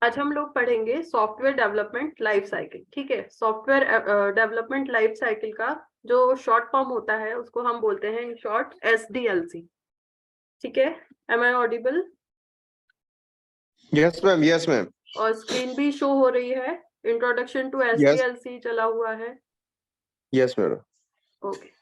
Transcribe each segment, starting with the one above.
आज हम लोग पढ़ेंगे सॉफ्टवेयर डेवलपमेंट लाइफ साइकिल। ठीक है, सॉफ्टवेयर डेवलपमेंट लाइफ साइकिल का जो शॉर्ट फॉर्म होता है उसको हम बोलते हैं इन शॉर्ट SDLC। ठीक है, am I audible? Yes ma'am, yes ma'am. और स्क्रीन भी शो हो रही है, इंट्रोडक्शन टू SDLC चला हुआ है। Yes madam. ओके,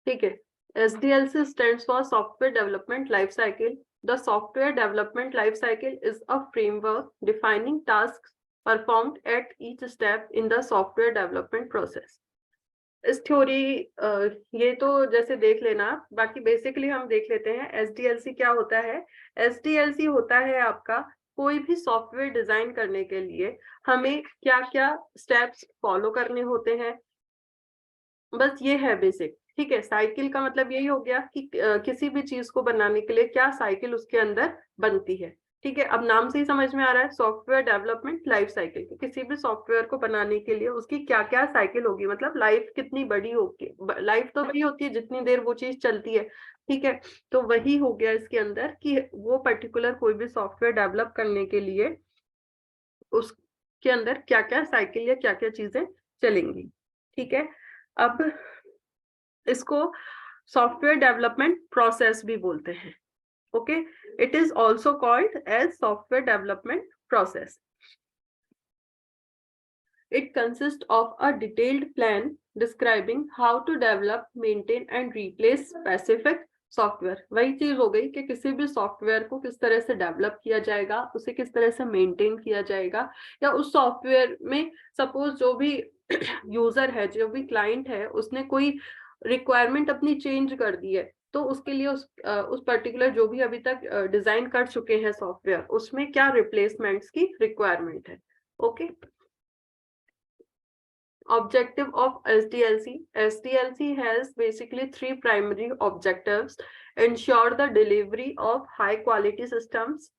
ठीक है। SDLC stands for Software Development Life Cycle. The Software Development Life Cycle is a framework defining tasks performed at each step in the software development process. इस theory ये तो जैसे देख लेना, बाकी बेसिकली हम देख लेते हैं SDLC क्या होता है। SDLC होता है आपका कोई भी सॉफ्टवेयर डिजाइन करने के लिए हमें क्या क्या स्टेप्स फॉलो करने होते हैं, बस ये है बेसिक। ठीक है, साइकिल का मतलब यही हो गया कि किसी भी चीज को बनाने के लिए क्या साइकिल उसके अंदर बनती है। ठीक है, अब नाम से ही समझ में आ रहा है सॉफ्टवेयर डेवलपमेंट लाइफ साइकिल, किसी भी सॉफ्टवेयर को बनाने के लिए उसकी क्या क्या साइकिल होगी, मतलब लाइफ कितनी बड़ी होगी। लाइफ तो बड़ी होती है जितनी देर वो चीज चलती है। ठीक है, तो वही हो गया इसके अंदर कि वो पर्टिकुलर कोई भी सॉफ्टवेयर डेवलप करने के लिए उसके अंदर क्या क्या साइकिल या क्या क्या चीजें चलेंगी। ठीक है, अब इसको सॉफ्टवेयर डेवलपमेंट प्रोसेस भी बोलते हैं। Okay, it is also called as software development process. It consists of a detailed plan describing how to develop, maintain and replace specific software. वही चीज हो गई कि किसी भी सॉफ्टवेयर को किस तरह से डेवलप किया जाएगा, उसे किस तरह से मेंटेन किया जाएगा, या उस सॉफ्टवेयर में सपोज जो भी यूजर है, जो भी क्लाइंट है, उसने कोई रिक्वायरमेंट अपनी चेंज कर दी है, तो उसके लिए उस पर्टिकुलर जो भी अभी तक डिजाइन कर चुके हैं सॉफ्टवेयर, उसमें क्या रिप्लेसमेंट्स की रिक्वायरमेंट है। Okay, objective of SDLC. SDLC has basically three primary objectives: ensure the delivery of high quality systems,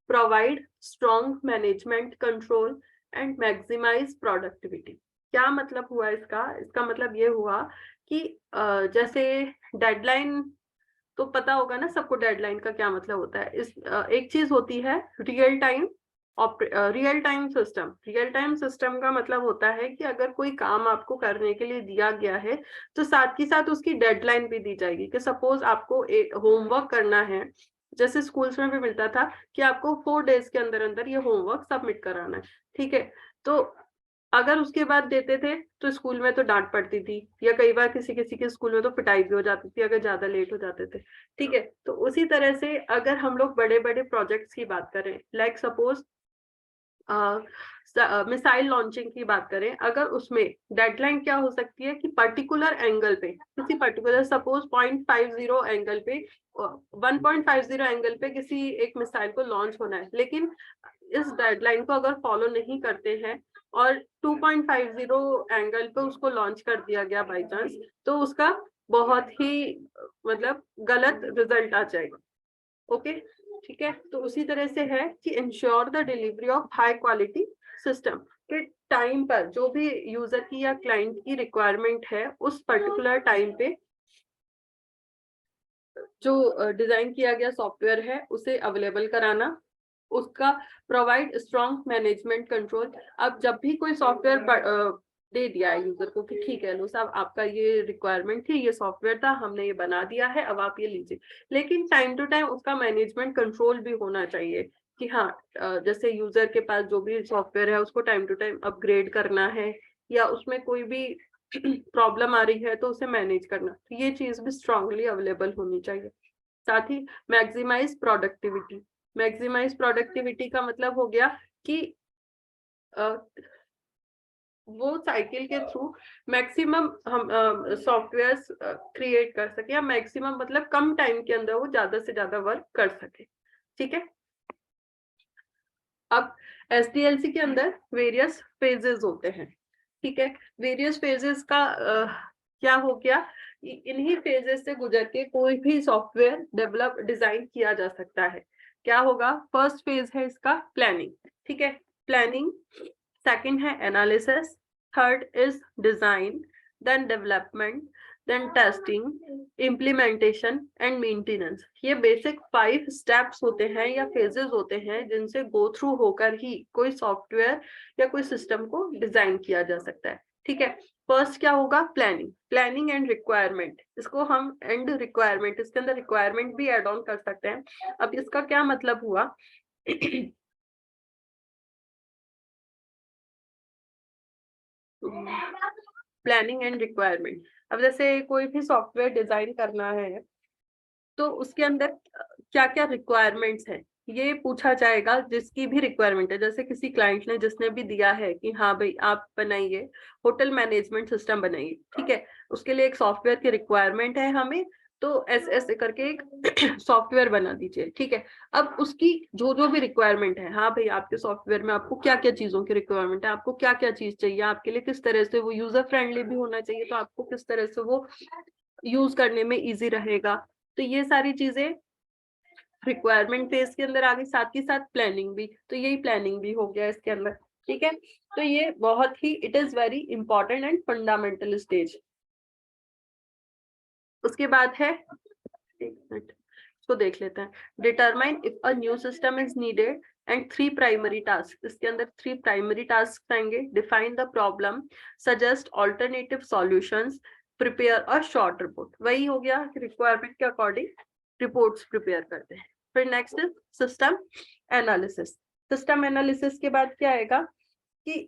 provide strong management control and maximize productivity. क्या मतलब हुआ इसका? इसका मतलब ये हुआ कि जैसे डेडलाइन तो पता होगा ना सबको, डेडलाइन का क्या मतलब होता है। इस एक चीज होती है real time real time system का मतलब होता है कि अगर कोई काम आपको करने के लिए दिया गया है तो साथ ही साथ उसकी डेडलाइन भी दी जाएगी। कि सपोज आपको एक होमवर्क करना है, जैसे स्कूल्स में भी मिलता था कि आपको 4 डेज के अंदर अंदर ये होमवर्क सबमिट कराना है। ठीक है, तो अगर उसके बाद देते थे तो स्कूल में तो डांट पड़ती थी, या कई बार किसी किसी के स्कूल में तो पिटाई भी हो जाती थी अगर ज्यादा लेट हो जाते थे। ठीक है, तो उसी तरह से अगर हम लोग बड़े बड़े प्रोजेक्ट्स की बात करें, लाइक सपोज मिसाइल लॉन्चिंग की बात करें, अगर उसमें डेडलाइन क्या हो सकती है कि पर्टिकुलर एंगल पे, किसी पर्टिकुलर सपोज 0.50 एंगल पे, 1.50 एंगल पे किसी एक मिसाइल को लॉन्च होना है, लेकिन इस डेडलाइन को अगर फॉलो नहीं करते हैं और 2.50 एंगल पे उसको लॉन्च कर दिया गया बाई चांस, तो उसका बहुत ही मतलब गलत रिजल्ट आ जाएगा। ओके, ठीक है, तो उसी तरह से है कि ensure the delivery of high quality system, के टाइम पर जो भी यूजर की या क्लाइंट की रिक्वायरमेंट है उस पर्टिकुलर टाइम पे जो डिजाइन किया गया सॉफ्टवेयर है उसे अवेलेबल कराना, उसका प्रोवाइड स्ट्रॉन्ग मैनेजमेंट कंट्रोल। अब जब भी कोई सॉफ्टवेयर दे दिया है यूजर को कि ठीक है लो साहब, आपका ये रिक्वायरमेंट थी, ये सॉफ्टवेयर था, हमने ये बना दिया है, अब आप ये लीजिए, लेकिन टाइम टू टाइम उसका मैनेजमेंट कंट्रोल भी होना चाहिए कि हाँ जैसे यूजर के पास जो भी सॉफ्टवेयर है उसको टाइम टू टाइम अपग्रेड करना है, या उसमें कोई भी प्रॉब्लम आ रही है तो उसे मैनेज करना, तो ये चीज भी स्ट्रांगली अवेलेबल होनी चाहिए। साथ ही मैक्सिमाइज प्रोडक्टिविटी। मैक्सिमाइज प्रोडक्टिविटी का मतलब हो गया कि वो साइकिल के थ्रू मैक्सिमम हम सॉफ्टवेयर क्रिएट कर सके, या मैक्सिमम मतलब कम टाइम के अंदर वो ज्यादा से ज्यादा वर्क कर सके। ठीक है, अब SDLC के अंदर वेरियस फेजेस होते हैं। ठीक है, वेरियस फेजेस का क्या हो गया, इन्हीं फेजेस से गुजर के कोई भी सॉफ्टवेयर डेवलप डिजाइन किया जा सकता है। क्या होगा, फर्स्ट फेज है इसका प्लानिंग। ठीक है, प्लानिंग, सेकंड है analysis, third is design, then development, then testing, implementation and maintenance. ये बेसिक 5 स्टेप्स होते हैं या फेजेस होते हैं जिनसे गो थ्रू होकर ही कोई सॉफ्टवेयर या कोई सिस्टम को डिजाइन किया जा सकता है। ठीक है, फर्स्ट क्या होगा? Planning, planning and requirement. इसको हम एंड रिक्वायरमेंट, इसके अंदर रिक्वायरमेंट भी एड ऑन कर सकते हैं। अब इसका क्या मतलब हुआ? Planning and requirement. अब जैसे कोई भी सॉफ्टवेयर डिजाइन करना है तो उसके अंदर क्या क्या रिक्वायरमेंट्स हैं ये पूछा जाएगा, जिसकी भी रिक्वायरमेंट है। जैसे किसी क्लाइंट ने जिसने भी दिया है कि हाँ भाई आप बनाइए होटल मैनेजमेंट सिस्टम बनाइए, ठीक है, उसके लिए एक सॉफ्टवेयर की रिक्वायरमेंट है हमें, तो ऐसे ऐसे करके एक सॉफ्टवेयर बना दीजिए। ठीक है, अब उसकी जो जो भी रिक्वायरमेंट है, हाँ भाई आपके सॉफ्टवेयर में आपको क्या क्या चीजों की रिक्वायरमेंट है, आपको क्या क्या चीज चाहिए, आपके लिए किस तरह से वो यूजर फ्रेंडली भी होना चाहिए, तो आपको किस तरह से वो यूज करने में इजी रहेगा, तो ये सारी चीजें रिक्वायरमेंट फेज के अंदर आ गई। साथ ही साथ प्लानिंग भी, तो यही प्लानिंग भी हो गया इसके अंदर। ठीक है, तो ये बहुत ही it is very important and fundamental stage. उसके बाद है, एक मिनट इसको देख लेते हैं, determine if a new system is needed and 3 primary task. इसके अंदर 3 प्राइमरी टास्क आएंगे। Define the problem, suggest alternative solutions, prepare a short report. वही हो गया कि रिक्वायरमेंट के अकॉर्डिंग रिपोर्ट्स प्रिपेयर करते हैं। फिर next is system analysis. System analysis के बाद क्या आएगा कि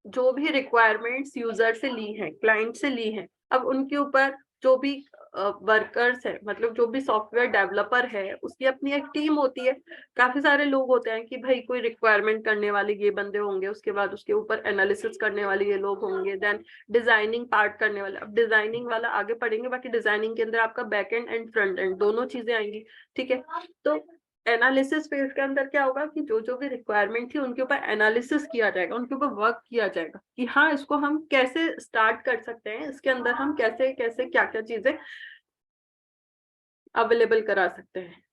जो भी रिक्वायरमेंट्स यूजर से ली हैं, क्लाइंट से ली हैं, अब उनके ऊपर जो भी वर्कर्स है, मतलब जो भी सॉफ्टवेयर डेवलपर है, उसकी अपनी एक टीम होती है। काफी सारे लोग होते हैं कि भाई कोई रिक्वायरमेंट करने वाले ये बंदे होंगे, उसके बाद उसके ऊपर एनालिसिस करने वाले ये लोग होंगे, देन डिजाइनिंग पार्ट करने वाले। अब डिजाइनिंग वाला आगे पढ़ेंगे, बाकी डिजाइनिंग के अंदर आपका back and and front end दोनों चीजें आएंगी। ठीक है, तो एनालिसिस फेज के अंदर क्या होगा कि जो जो भी रिक्वायरमेंट थी उनके ऊपर एनालिसिस किया जाएगा, उनके ऊपर वर्क किया जाएगा कि हाँ इसको हम कैसे स्टार्ट कर सकते हैं, इसके अंदर हम कैसे कैसे क्या क्या चीजें अवेलेबल करा सकते हैं।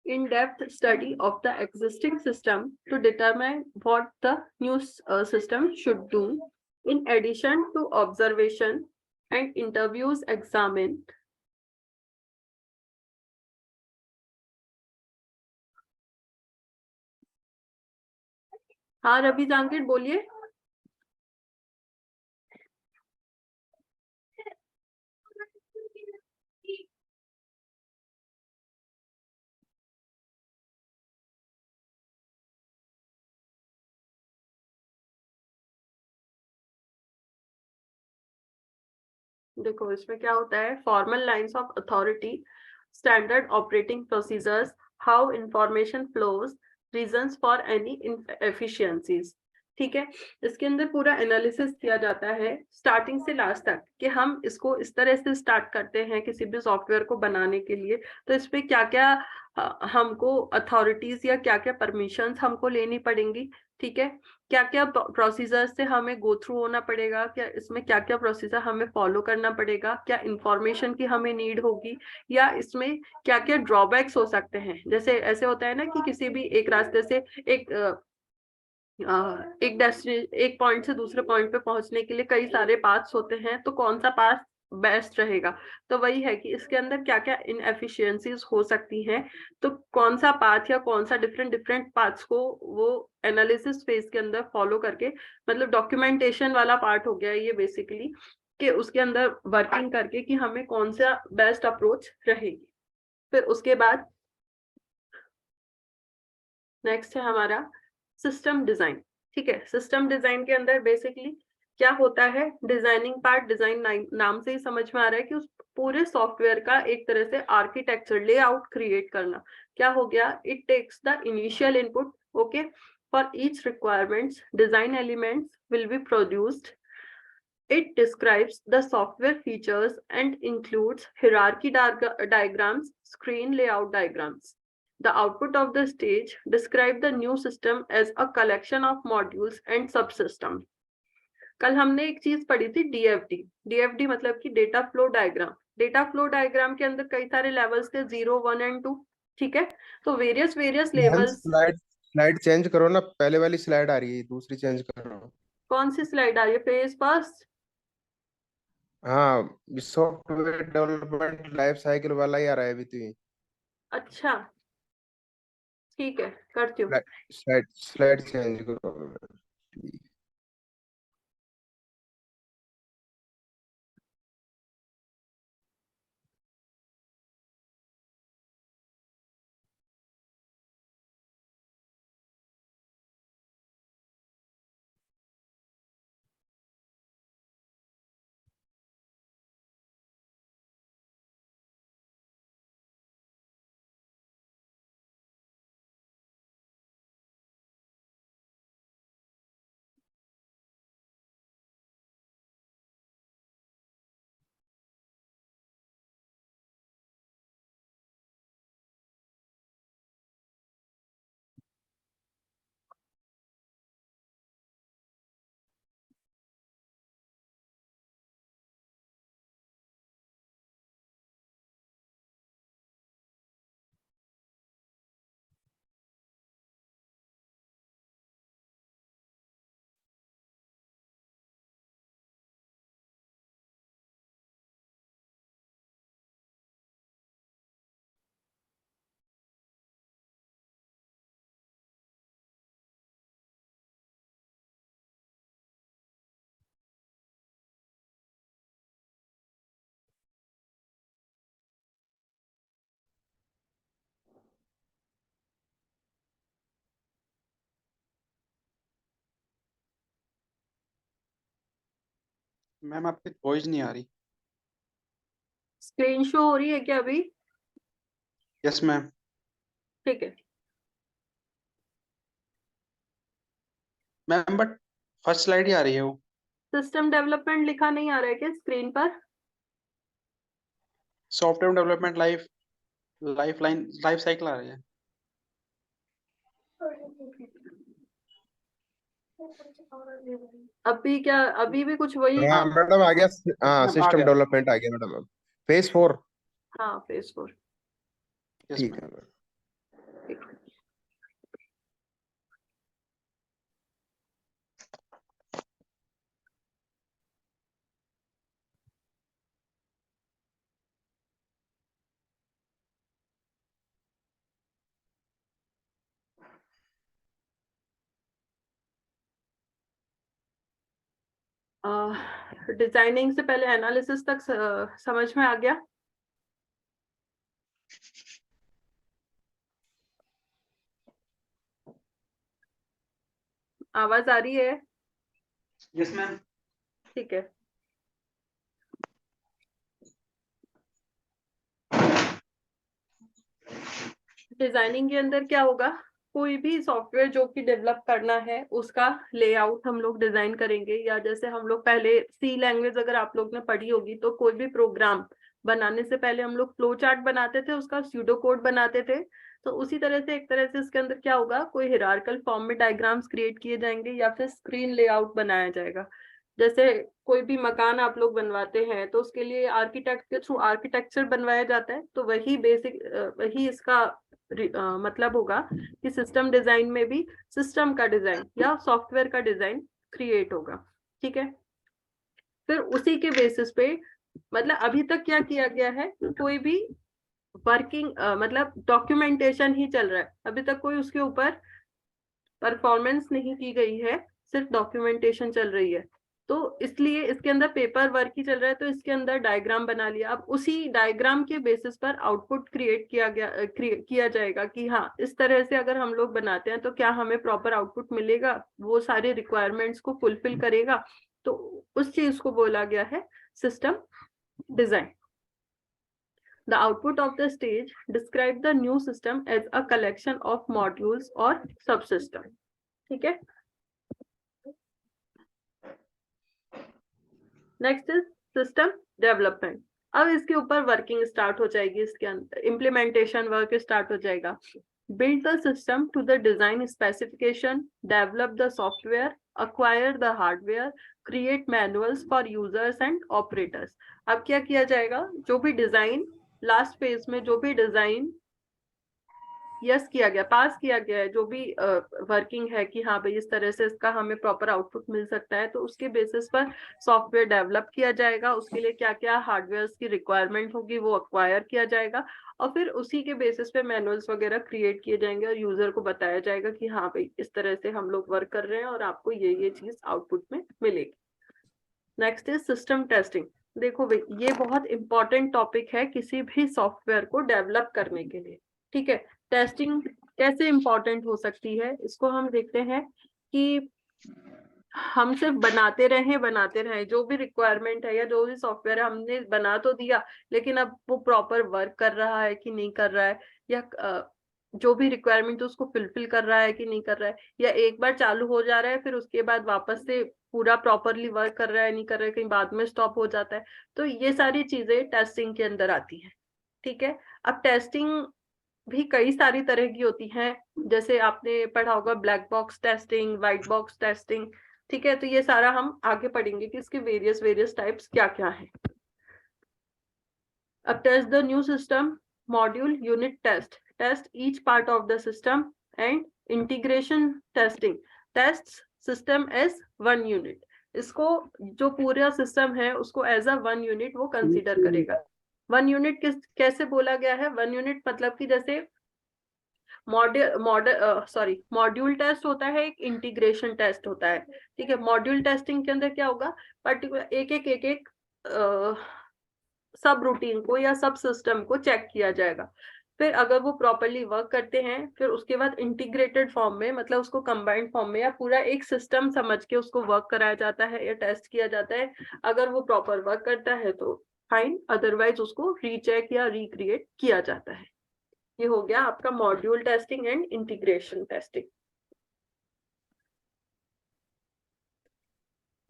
In-depth study of the existing system to determine what the new system should do. In addition to observation and interviews, examine. हाँ रवि जांगिर बोलिए। देखो इसमें क्या होता है, formal lines of authority, standard operating procedures, how information flows, reasons for any inefficiencies. ठीक है, इसके अंदर पूरा एनालिसिस किया जाता है स्टार्टिंग से लास्ट तक कि हम इसको इस तरह से स्टार्ट करते हैं किसी भी सॉफ्टवेयर को बनाने के लिए, तो इस पे क्या क्या हमको अथॉरिटीज या क्या क्या परमिशंस हमको लेनी पड़ेंगी। ठीक है, क्या क्या प्रोसीजर से हमें गो थ्रू होना पड़ेगा, क्या इसमें क्या क्या प्रोसीजर हमें फॉलो करना पड़ेगा, क्या इंफॉर्मेशन की हमें नीड होगी, या इसमें क्या क्या ड्रॉबैक्स हो सकते हैं। जैसे ऐसे होता है ना कि किसी भी एक रास्ते से एक पॉइंट से दूसरे पॉइंट पे पहुंचने के लिए कई सारे पाथ्स होते हैं, तो कौन सा पाथ बेस्ट रहेगा। तो वही है कि इसके अंदर क्या क्या इनएफिशिएंसीज हो सकती हैं, तो कौन सा पाथ या कौन सा डिफरेंट डिफरेंट पाथ्स को वो एनालिसिस फेज के अंदर फॉलो करके, मतलब डॉक्यूमेंटेशन वाला पार्ट हो गया ये बेसिकली, कि उसके अंदर वर्किंग करके कि हमें कौन सा बेस्ट अप्रोच रहेगी। फिर उसके बाद नेक्स्ट है हमारा सिस्टम डिजाइन। ठीक है, सिस्टम डिजाइन के अंदर बेसिकली क्या होता है, डिजाइनिंग पार्ट, डिजाइन नाम से ही समझ में आ रहा है कि उस पूरे सॉफ्टवेयर का एक तरह से आर्किटेक्चर लेआउट क्रिएट करना। क्या हो गया, it takes the initial input, okay, for each requirements design elements will be produced It describes the software features and includes hierarchy diagrams, screen layout diagrams. The output of the stage describe the new system as a collection of modules and subsystems. कल हमने एक चीज पढ़ी थी DFD. DFD मतलब कि data flow diagram. Data flow diagram के अंदर कई सारे लेवल्स थे, 0, 1 एंड 2. ठीक है, तो वेरियस लेवल्स. स्लाइड चेंज करो ना, पहले वाली स्लाइड आ रही है, दूसरी चेंज करो. कौन सी स्लाइड आ रही है? Phase first. हाँ, सॉफ्टवेयर डेवलपमेंट लाइफ साइकिल वाला ही आ रहा है अभी तो ये. अच्छा ठीक है, करती हूँ. स्लाइड स्लाइड चेंज करो. मैम आपकी वॉइस नहीं आ रही. स्क्रीन शो हो रही है क्या अभी? Yes ma'am. ठीक है. मैम बट फर्स्ट स्लाइड ही आ रही है वो. सिस्टम डेवलपमेंट लिखा नहीं आ रहा है क्या स्क्रीन पर? सॉफ्टवेयर डेवलपमेंट लाइफ साइकिल आ रही है. अभी क्या, अभी भी कुछ वही? हाँ मैडम, आ गया. हाँ, मैम आ सिस्टम गया. डेवलपमेंट आ गया मैडम. अब फेज 4. हाँ, फेज 4. यस ठीक मैम. है मैडम. डिजाइनिंग से पहले एनालिसिस तक समझ में आ गया? आवाज आ रही है? Yes ma'am. ठीक है. डिजाइनिंग के अंदर क्या होगा, कोई भी सॉफ्टवेयर जो कि डेवलप करना है उसका लेआउट हम लोग डिजाइन करेंगे. या जैसे हम लोग पहले सी लैंग्वेज अगर आप लोग ने पढ़ी होगी, तो कोई भी प्रोग्राम बनाने से पहले हम लोग फ्लो चार्ट बनाते थे, उसका स्यूडो कोड बनाते थे. तो उसी तरह से एक तरह से इसके अंदर क्या होगा, कोई हिरार्कल फॉर्म में डायग्राम्स क्रिएट किए जाएंगे या फिर स्क्रीन लेआउट बनाया जाएगा. जैसे कोई भी मकान आप लोग बनवाते हैं तो उसके लिए आर्किटेक्ट के थ्रू आर्किटेक्चर बनवाया जाता है. तो वही बेसिक वही इसका मतलब होगा कि सिस्टम डिजाइन में भी सिस्टम का डिजाइन या सॉफ्टवेयर का डिजाइन क्रिएट होगा. ठीक है. फिर उसी के बेसिस पे, मतलब अभी तक क्या किया गया है, कोई भी वर्किंग मतलब डॉक्यूमेंटेशन ही चल रहा है. अभी तक कोई उसके ऊपर परफॉर्मेंस नहीं की गई है, सिर्फ डॉक्यूमेंटेशन चल रही है. तो इसलिए इसके अंदर पेपर वर्क ही चल रहा है. तो इसके अंदर डायग्राम बना लिया. अब उसी डायग्राम के बेसिस पर आउटपुट क्रिएट किया जाएगा कि हाँ, इस तरह से अगर हम लोग बनाते हैं तो क्या हमें प्रॉपर आउटपुट मिलेगा, वो सारे रिक्वायरमेंट्स को फुलफिल करेगा. तो उस चीज को बोला गया है system design. The output of the stage describe the new system as a collection of modules or subsystem. ठीक है. Next is system development. अब इसके ऊपर वर्किंग स्टार्ट हो जाएगी, इसके अंदर इम्प्लीमेंटेशन वर्क स्टार्ट हो जाएगा। Build the system to the design specification, develop the software, acquire the hardware, create manuals for users and operators। अब क्या किया जाएगा, जो भी डिजाइन लास्ट फेज में जो भी डिजाइन यस किया गया, पास किया गया है, जो भी वर्किंग है कि हाँ भाई इस तरह से इसका हमें प्रॉपर आउटपुट मिल सकता है, तो उसके बेसिस पर सॉफ्टवेयर डेवलप किया जाएगा। उसके लिए क्या क्या हार्डवेयर की रिक्वायरमेंट होगी वो अक्वायर किया जाएगा, और फिर उसी के बेसिस पे मैनुअल्स वगैरह क्रिएट किए जाएंगे और यूजर को बताया जाएगा कि हाँ भाई इस तरह से हम लोग वर्क कर रहे हैं और आपको ये चीज आउटपुट में मिलेगी। Next is system testing. देखो भाई ये बहुत इंपॉर्टेंट टॉपिक है किसी भी सॉफ्टवेयर को डेवलप करने के लिए, ठीक है। टेस्टिंग कैसे इंपॉर्टेंट हो सकती है, इसको हम देखते हैं कि हम सिर्फ बनाते रहे, जो भी रिक्वायरमेंट है या जो भी सॉफ्टवेयर है हमने बना तो दिया, लेकिन अब वो प्रॉपर वर्क कर रहा है कि नहीं कर रहा है, या जो भी रिक्वायरमेंट उसको फुलफिल कर रहा है कि नहीं कर रहा है, या एक बार चालू हो जा रहा है फिर उसके बाद वापस से पूरा प्रॉपरली वर्क कर रहा है नहीं कर रहा है, कहीं बाद में स्टॉप हो जाता है। तो ये सारी चीजें टेस्टिंग के अंदर आती है, ठीक है। अब टेस्टिंग भी कई सारी तरह की होती हैं, जैसे आपने पढ़ा होगा black box testing, white box testing, ठीक है। तो ये सारा हम आगे पढ़ेंगे कि इसके वेरियस टाइप्स क्या क्या है। अब test the new system, module, unit test each part of the system, and integration testing test system as one unit. इसको जो पूरा सिस्टम है उसको एज अ वन यूनिट वो कंसीडर करेगा। वन यूनिट कैसे बोला गया है, वन यूनिट मतलब कि जैसे मॉड्यूल टेस्ट होता है, एक इंटीग्रेशन टेस्ट होता है, ठीक है। मॉड्यूल टेस्टिंग के अंदर क्या होगा, पर्टिकुलर एक सब रूटीन को या सब सिस्टम को चेक किया जाएगा, फिर अगर वो प्रॉपरली वर्क करते हैं फिर उसके बाद इंटीग्रेटेड फॉर्म में, मतलब उसको कंबाइंड फॉर्म में या पूरा एक सिस्टम समझ के उसको वर्क कराया जाता है या टेस्ट किया जाता है। अगर वो प्रॉपर वर्क करता है तो फाइन, अदरवाइज उसको रीचेक या रिक्रिएट किया जाता है। ये हो गया आपका module testing and integration testing.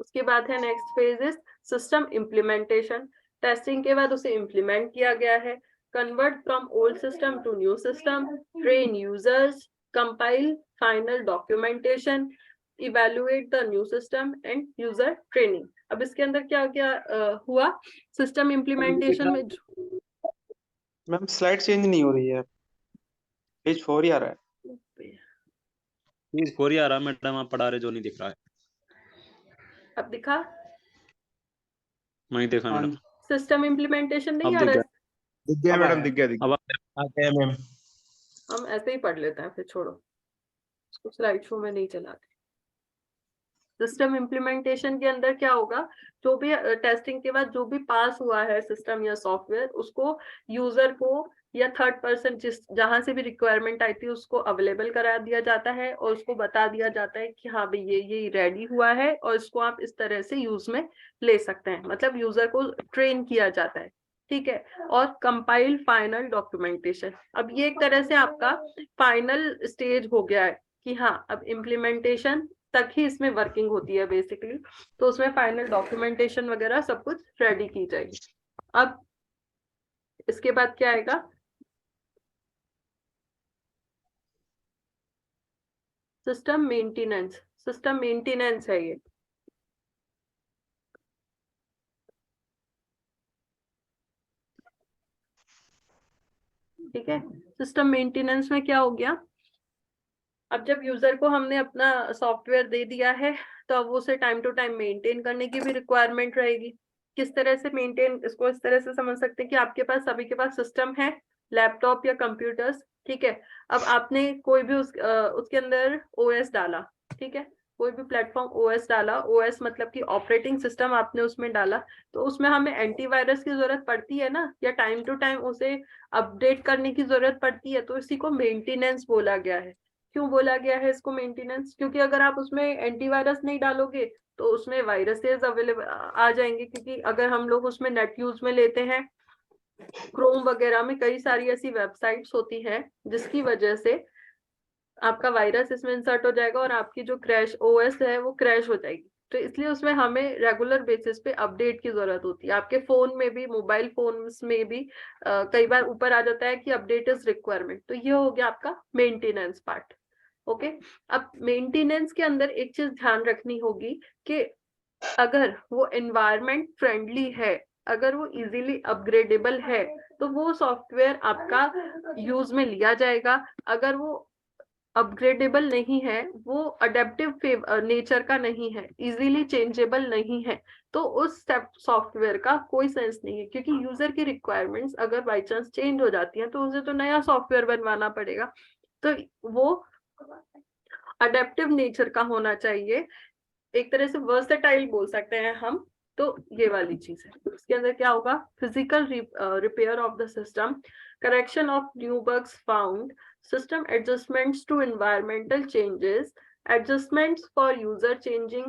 उसके बाद है next phase is system implementation. Testing के बाद उसे इम्प्लीमेंट किया गया है, convert from old system to new system, train users, compile final documentation, evaluate the new system and user training. अब इसके अंदर क्या क्या हुआ सिस्टम इम्प्लीमेंटेशन में। मैम स्लाइड चेंज नहीं हो रही है, पेज 4 ही आ रहा है। पेज 4 ही आ रहा है मैडम, आप पढ़ा रहे जो नहीं दिख रहा है। अब दिखा, नहीं देखा मैडम। सिस्टम इम्प्लीमेंटेशन नहीं अब आ दिख रहा है। दिख गया अब मैडम, आया। दिख गया अब आते हैं मैम। हम ऐसे ही पढ़ लेते हैं, फिर छोड़ो, स्लाइड शो में नहीं चलाते। सिस्टम इम्प्लीमेंटेशन के अंदर क्या होगा, जो भी टेस्टिंग के बाद जो भी पास हुआ है सिस्टम या सॉफ्टवेयर, उसको यूजर को या थर्ड पर्सन जहां से भी रिक्वायरमेंट आई थी उसको अवेलेबल करा दिया जाता है और उसको बता दिया जाता है कि हाँ भाई ये रेडी हुआ है और इसको आप इस तरह से यूज में ले सकते हैं, मतलब यूजर को ट्रेन किया जाता है, ठीक है। और कंपाइल फाइनल डॉक्यूमेंटेशन, अब ये एक तरह से आपका फाइनल स्टेज हो गया है कि हाँ अब इम्प्लीमेंटेशन तक ही इसमें वर्किंग होती है बेसिकली, तो उसमें फाइनल डॉक्यूमेंटेशन वगैरह सब कुछ रेडी की जाएगी। अब इसके बाद क्या आएगा, सिस्टम मेंटेनेंस है ये, ठीक है। सिस्टम मेंटेनेंस में क्या हो गया, अब जब यूजर को हमने अपना सॉफ्टवेयर दे दिया है तो अब उसे टाइम टू टाइम मेंटेन करने की भी रिक्वायरमेंट रहेगी। किस तरह से मेंटेन, इसको इस तरह से समझ सकते हैं कि आपके पास सभी के पास सिस्टम है, लैपटॉप या कंप्यूटर्स, ठीक है। अब आपने कोई भी उसके अंदर ओएस डाला, ठीक है, कोई भी प्लेटफॉर्म ओएस डाला, ओएस मतलब कि ऑपरेटिंग सिस्टम आपने उसमें डाला, तो उसमें हमें एंटीवायरस की जरूरत पड़ती है ना, या टाइम टू टाइम उसे अपडेट करने की जरूरत पड़ती है, तो इसी को मेंटेनेंस बोला गया है। क्यों बोला गया है इसको मेंटेनेंस, क्योंकि अगर आप उसमें एंटीवायरस नहीं डालोगे तो उसमें वायरसेस अवेलेबल आ जाएंगे, क्योंकि अगर हम लोग उसमें नेट यूज में लेते हैं, क्रोम वगैरह में कई सारी ऐसी वेबसाइट्स होती हैं जिसकी वजह से आपका वायरस इसमें इंसर्ट हो जाएगा और आपकी जो क्रैश ओएस है वो क्रैश हो जाएगी, तो इसलिए उसमें हमें रेगुलर बेसिस पे अपडेट की जरूरत होती है। आपके फोन में भी, मोबाइल फोन्स में भी कई बार ऊपर आ जाता है कि अपडेट इज रिक्वायरमेंट। तो ये हो गया आपका मेंटेनेंस पार्ट। ओके, अब मेंटेनेंस के अंदर एक चीज ध्यान रखनी होगी कि अगर वो एनवायरमेंट फ्रेंडली है, अगर वो इजीली अपग्रेडेबल है, तो वो सॉफ्टवेयर आपका यूज में लिया जाएगा। अगर वो अपग्रेडेबल नहीं है, वो अडेप्टिव नेचर का नहीं है, इजीली चेंजेबल नहीं है, तो उस सॉफ्टवेयर का कोई सेंस नहीं है, क्योंकि यूजर की रिक्वायरमेंट्स अगर बाई चांस चेंज हो जाती हैं तो उसे तो नया सॉफ्टवेयर बनवाना पड़ेगा। तो वो अडेप्टिव नेचर का होना चाहिए, एक तरह से वर्सेटाइल बोल सकते हैं हम। तो ये वाली चीज है। उसके अंदर क्या होगा, physical repair of the system, correction of new bugs found, system adjustments to environmental changes, adjustments for user changing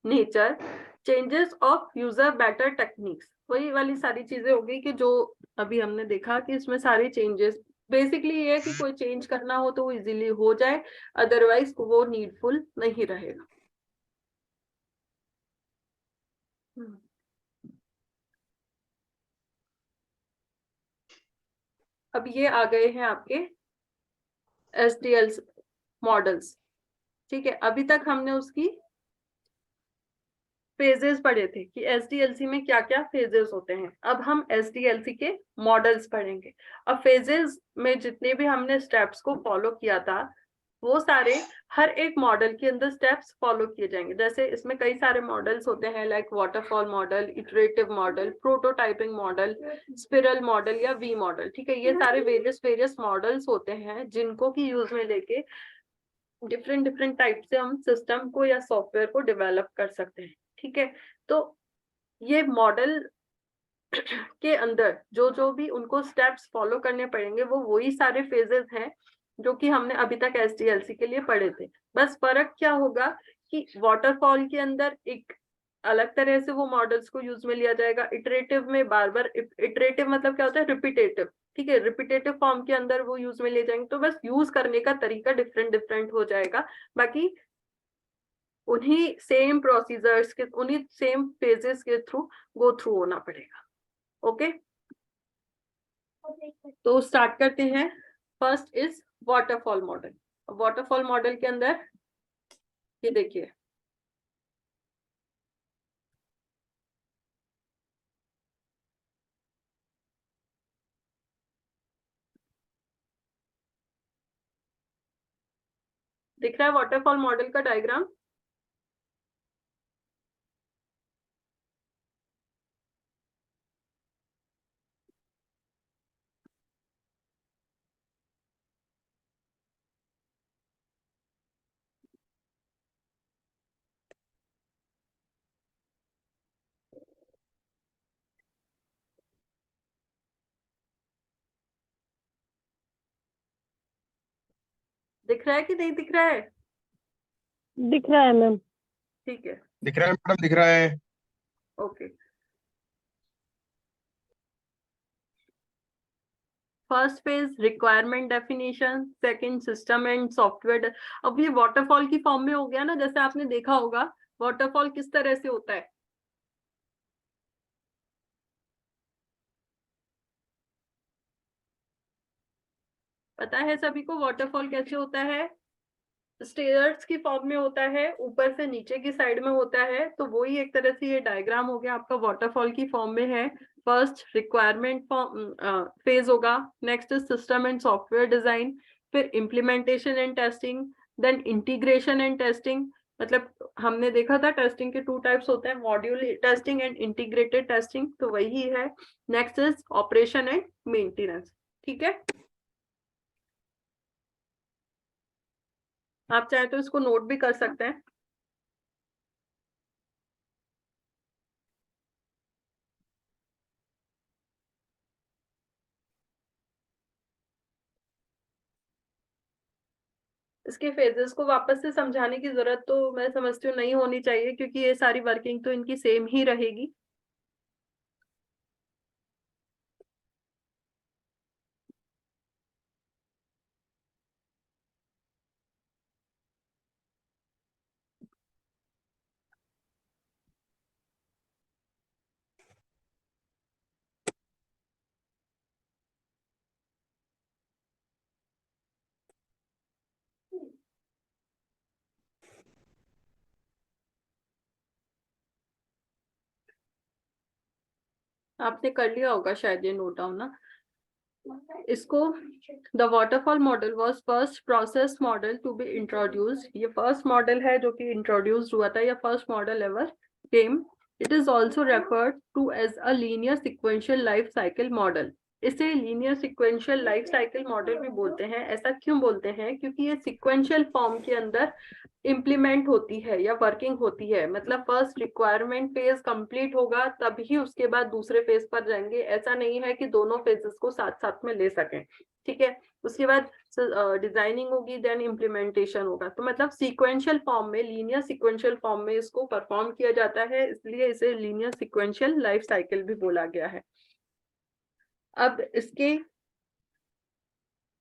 nature, changes of user better techniques। वही वाली सारी चीजें होगी कि जो अभी हमने देखा कि इसमें सारे चेंजेस बेसिकली ये है कि कोई चेंज करना हो तो वो इजीली हो जाए, अदरवाइज वो नीडफुल नहीं रहेगा। अब ये आ गए हैं आपके SDL मॉडल्स। ठीक है, अभी तक हमने उसकी फेजेस पढ़े थे कि SDLC में क्या क्या फेजेस होते हैं। अब हम SDLC के मॉडल्स पढ़ेंगे। अब फेजेस में जितने भी हमने स्टेप्स को फॉलो किया था, वो सारे हर एक मॉडल के अंदर स्टेप्स फॉलो किए जाएंगे। जैसे इसमें कई सारे मॉडल्स होते हैं, like waterfall model, iterative model, prototyping model, spiral model या वी मॉडल। ठीक है, ये सारे वेरियस मॉडल्स होते हैं जिनको की यूज में लेके डिफरेंट डिफरेंट टाइप से हम सिस्टम को या सॉफ्टवेयर को डेवलप कर सकते हैं। ठीक है, तो ये मॉडल के अंदर जो जो भी उनको स्टेप्स फॉलो करने पड़ेंगे, वो वही सारे फेजेस हैं जो कि हमने अभी तक SDLC के लिए पढ़े थे। बस फर्क क्या होगा कि वाटरफॉल के अंदर एक अलग तरह से वो मॉडल्स को यूज में लिया जाएगा, इटरेटिव में बार बार, इटरेटिव मतलब क्या होता है, रिपीटेटिव। ठीक है, रिपीटेटिव फॉर्म के अंदर वो यूज में ले जाएंगे, तो बस यूज करने का तरीका डिफरेंट डिफरेंट हो जाएगा। बाकी उन्हीं सेम प्रोसीजर्स के, उन्हीं सेम फेजेस के थ्रू गो थ्रू होना पड़ेगा। ओके, तो स्टार्ट करते हैं। First is waterfall model. Waterfall model के अंदर ये देखिए, दिख रहा है वाटरफॉल मॉडल का डायग्राम। दिख रहा है कि नहीं दिख रहा है? दिख रहा है मैम। ठीक है, दिख रहा है मैडम, दिख रहा है। Okay. First phase requirement definition, second system and software. अब ये वाटरफॉल की फॉर्म में हो गया ना, जैसे आपने देखा होगा वाटरफॉल किस तरह से होता है। पता है सभी को वाटरफॉल कैसे होता है? स्टेयर्स की फॉर्म में होता है, ऊपर से नीचे की साइड में होता है। तो वही एक तरह से ये डायग्राम हो गया आपका, वाटरफॉल की फॉर्म में है। फर्स्ट रिक्वायरमेंट फेज होगा, next system and software design, फिर implementation and testing, then integration and testing. मतलब हमने देखा था टेस्टिंग के टू टाइप्स होते हैं, module testing and integrated testing, तो वही है। Next is operation and maintenance. ठीक है, आप चाहे तो इसको नोट भी कर सकते हैं। इसके फेजेस को वापस से समझाने की जरूरत तो मैं समझती हूँ नहीं होनी चाहिए, क्योंकि ये सारी वर्किंग तो इनकी सेम ही रहेगी। आपने कर लिया होगा शायद ये नोट डाउन ना इसको। The waterfall model was first process model to be introduced, ये फर्स्ट मॉडल है जो कि इंट्रोड्यूस्ड हुआ था, या first model ever came. It is also referred to as a linear sequential life cycle model. इसे linear sequential life cycle model भी बोलते हैं। ऐसा क्यों बोलते हैं? क्योंकि ये सिक्वेंशियल फॉर्म के अंदर इम्प्लीमेंट होती है या वर्किंग होती है। मतलब फर्स्ट रिक्वायरमेंट फेज कंप्लीट होगा तभी उसके बाद दूसरे फेज पर जाएंगे। ऐसा नहीं है कि दोनों फेजेस को साथ साथ में ले सकें, ठीक है। उसके बाद डिजाइनिंग होगी, देन इम्प्लीमेंटेशन होगा। तो मतलब सीक्वेंशियल फॉर्म में, लीनियर सीक्वेंशियल फॉर्म में इसको परफॉर्म किया जाता है, इसलिए इसे लीनियर सीक्वेंशियल लाइफ साइकिल भी बोला गया है। अब इसके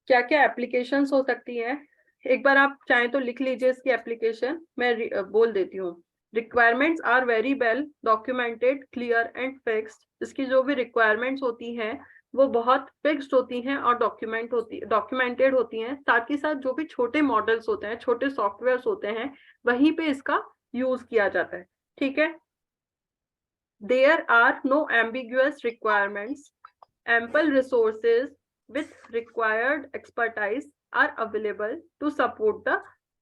क्या क्या एप्लीकेशंस हो सकती हैं, एक बार आप चाहें तो लिख लीजिए इसकी एप्लीकेशन, मैं बोल देती हूँ। Requirements are very well documented, clear and fixed. इसकी जो भी रिक्वायरमेंट्स होती हैं वो बहुत फिक्स्ड होती हैं और डॉक्यूमेंटेड होती हैं। साथ ही साथ जो भी छोटे मॉडल्स होते हैं, छोटे सॉफ्टवेयर होते हैं, वहीं पे इसका यूज किया जाता है, ठीक है। There are no ambiguous requirements, ample resources with required expertise are available to support the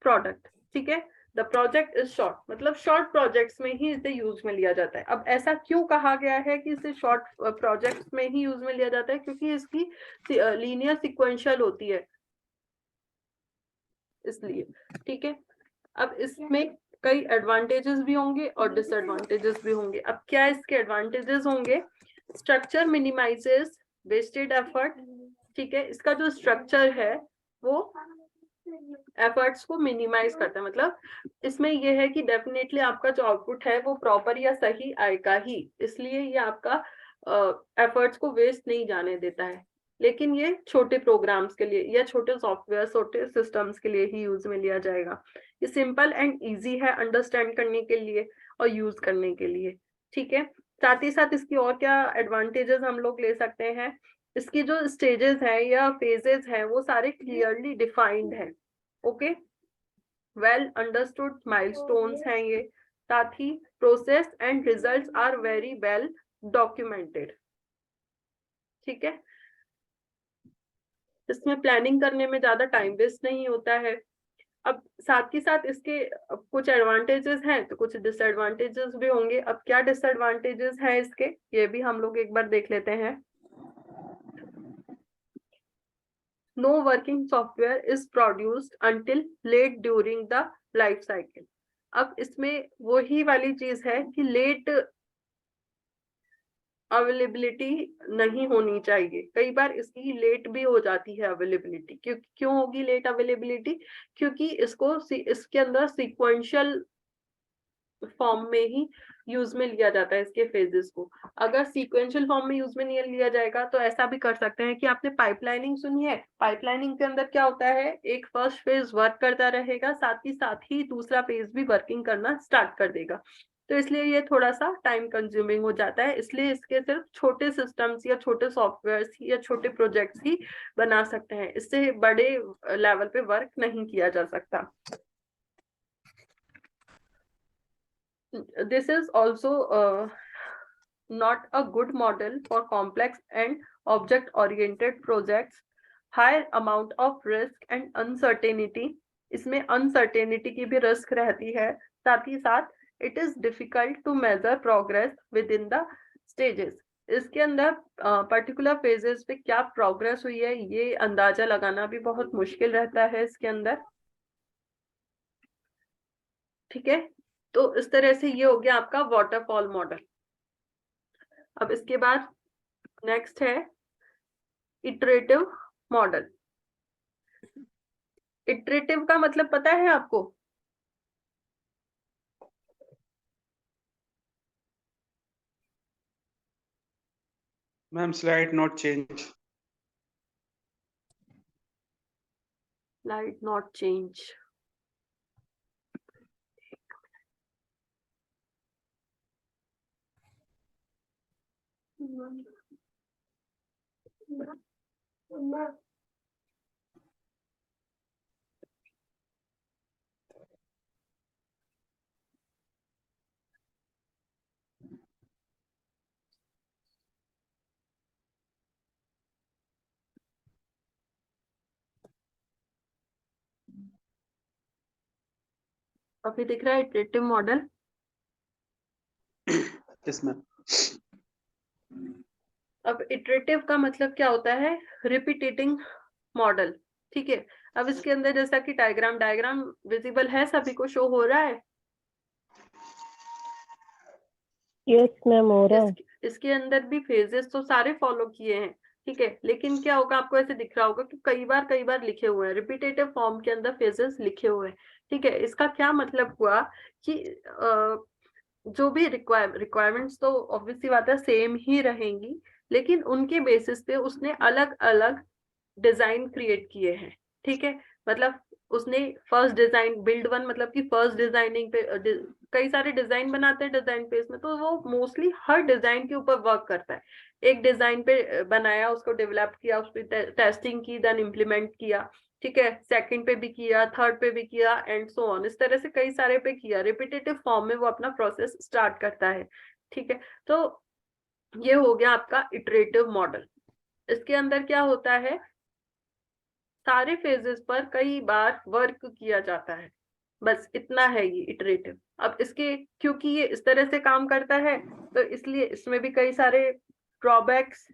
product, ठीक है। The project is short, मतलब short projects में ही इसे यूज में लिया जाता है। अब ऐसा क्यों कहा गया है कि इसे short projects में ही यूज में लिया जाता है? क्योंकि इसकी लीनियर सिक्वेंशियल होती है, इसलिए, ठीक है। अब इसमें कई एडवांटेजेस भी होंगे और डिसएडवांटेजेस भी होंगे। अब क्या इसके एडवांटेजेस होंगे? स्ट्रक्चर मिनिमाइजेस वेस्टेड एफर्ट, ठीक है। इसका जो स्ट्रक्चर है वो एफर्ट्स को मिनिमाइज करता है। मतलब इसमें ये है कि डेफिनेटली आपका जो आउटपुट है वो प्रॉपर या सही आएगा ही, इसलिए ये आपका एफर्ट्स को वेस्ट नहीं जाने देता है। लेकिन ये छोटे प्रोग्राम्स के लिए या छोटे सॉफ्टवेयर, छोटे सिस्टम्स के लिए ही यूज में लिया जाएगा। ये सिंपल एंड इजी है अंडरस्टैंड करने के लिए और यूज करने के लिए, ठीक है। साथ ही साथ इसकी और क्या एडवांटेजेस हम लोग ले सकते हैं? इसकी जो स्टेजेस है या फेजेस है वो सारे क्लियरली डिफाइंड है, ओके। वेल अंडरस्टूड माइलस्टोन्स हैं ये। साथ ही process and results are very well documented, ठीक है। इसमें प्लानिंग करने में ज्यादा टाइम वेस्ट नहीं होता है। अब साथ ही साथ इसके कुछ एडवांटेजेस हैं तो कुछ डिसएडवांटेजेस भी होंगे। अब क्या डिसएडवांटेजेस हैं इसके, ये भी हम लोग एक बार देख लेते हैं। No working software is produced until late during the life cycle. अब इसमें वही वाली चीज है कि लेट अवेलेबिलिटी नहीं होनी चाहिए। कई बार इसकी लेट भी हो जाती है अवेलेबिलिटी। क्यों होगी लेट अवेलेबिलिटी? क्योंकि इसके अंदर सीक्वेंशियल फॉर्म में ही यूज में लिया जाता है इसके फेजेस को। अगर सीक्वेंशियल फॉर्म में यूज में नहीं लिया जाएगा तो ऐसा भी कर सकते हैं कि आपने पाइपलाइनिंग सुनी है। पाइपलाइनिंग के अंदर क्या होता है, एक फर्स्ट फेज वर्क करता रहेगा, साथ ही दूसरा फेज भी वर्किंग करना स्टार्ट कर देगा। तो इसलिए ये थोड़ा सा टाइम कंज्यूमिंग हो जाता है। इसलिए इसके सिर्फ छोटे सिस्टम्स या छोटे सॉफ्टवेयर या छोटे प्रोजेक्ट्स ही बना सकते हैं, इससे बड़े लेवल पे वर्क नहीं किया जा सकता। This is also not a good model for complex and object-oriented projects. Higher amount of risk and uncertainty. इसमें uncertainty की भी risk रहती है। साथ ही साथ it is difficult to measure progress within the stages. इसके अंदर पर्टिकुलर फेजेस पे क्या प्रोग्रेस हुई है ये अंदाजा लगाना भी बहुत मुश्किल रहता है इसके अंदर, ठीक है। तो इस तरह से ये हो गया आपका वाटरफॉल मॉडल। अब इसके बाद नेक्स्ट है इटरेटिव मॉडल। इटरेटिव का मतलब पता है आपको? Ma'am slide not change. Light not change, अभी दिख रहा है इटरेटिव मॉडल। Yes ma'am. अब इटरेटिव का मतलब क्या होता है? Repeating model. ठीक है, अब इसके अंदर जैसा कि डायग्राम विजिबल है, सभी को शो हो रहा है? यस मैम, हो रहा है। इसके अंदर भी फेजेस तो सारे फॉलो किए हैं, ठीक है, लेकिन क्या होगा, आपको ऐसे दिख रहा होगा कि कई बार लिखे हुए हैं, रिपीटेटिव फॉर्म के अंदर फेजेस लिखे हुए हैं। ठीक है, इसका क्या मतलब हुआ कि जो भी रिक्वायरमेंट्स तो ऑब्वियसली बात है सेम ही रहेंगी, लेकिन उनके बेसिस पे उसने अलग अलग डिजाइन क्रिएट किए हैं। ठीक है, मतलब उसने फर्स्ट डिजाइन बिल्ड वन, मतलब कि फर्स्ट डिजाइनिंग पे कई सारे डिजाइन बनाते हैं डिजाइन पेज में, तो वो मोस्टली हर डिजाइन के ऊपर वर्क करता है। एक डिजाइन पे बनाया, उसको डेवलप किया, उस पर टेस्टिंग की, देन इम्प्लीमेंट किया। ठीक है, सेकंड पे भी किया, थर्ड पे भी किया, एंड सो ऑन, इस तरह से कई सारे पे किया, रिपीटेटिव फॉर्म में वो अपना प्रोसेस स्टार्ट करता है। ठीक है, तो ये हो गया आपका इटरेटिव मॉडल। इसके अंदर क्या होता है, सारे फेजेस पर कई बार वर्क किया जाता है, बस इतना है ये इटरेटिव। अब इसके क्योंकि ये इस तरह से काम करता है, तो इसलिए इसमें भी कई सारे ड्रॉबैक्स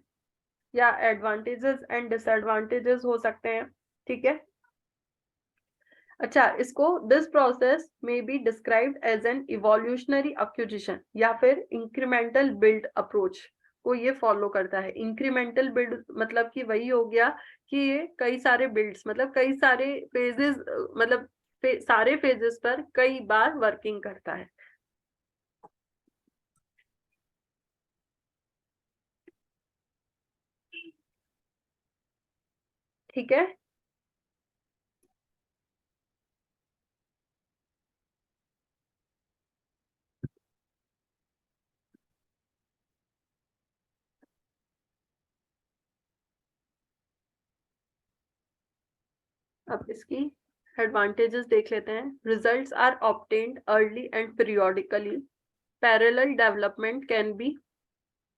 या एडवांटेजेस एंड डिसएडवांटेजेस हो सकते हैं। ठीक है, अच्छा, इसको दिस प्रोसेस में be described as an evolutionary acquisition या फिर इंक्रीमेंटल बिल्ड अप्रोच को ये फॉलो करता है। इंक्रीमेंटल बिल्ड मतलब कि वही हो गया कि ये कई सारे बिल्ड्स, मतलब कई सारे फेजेस, मतलब सारे फेजेस पर कई बार वर्किंग करता है। ठीक है, अब इसकी एडवांटेजेस देख लेते हैं। Results are obtained early and periodically, parallel development can be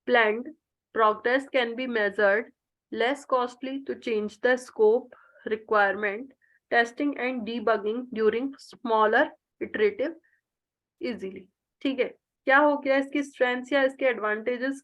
planned, progress can be measured, less costly to change the scope, requirement, testing and debugging during smaller iterative easily। ठीक है, क्या हो गया, इसकी स्ट्रेंथ्स या इसके एडवांटेजेस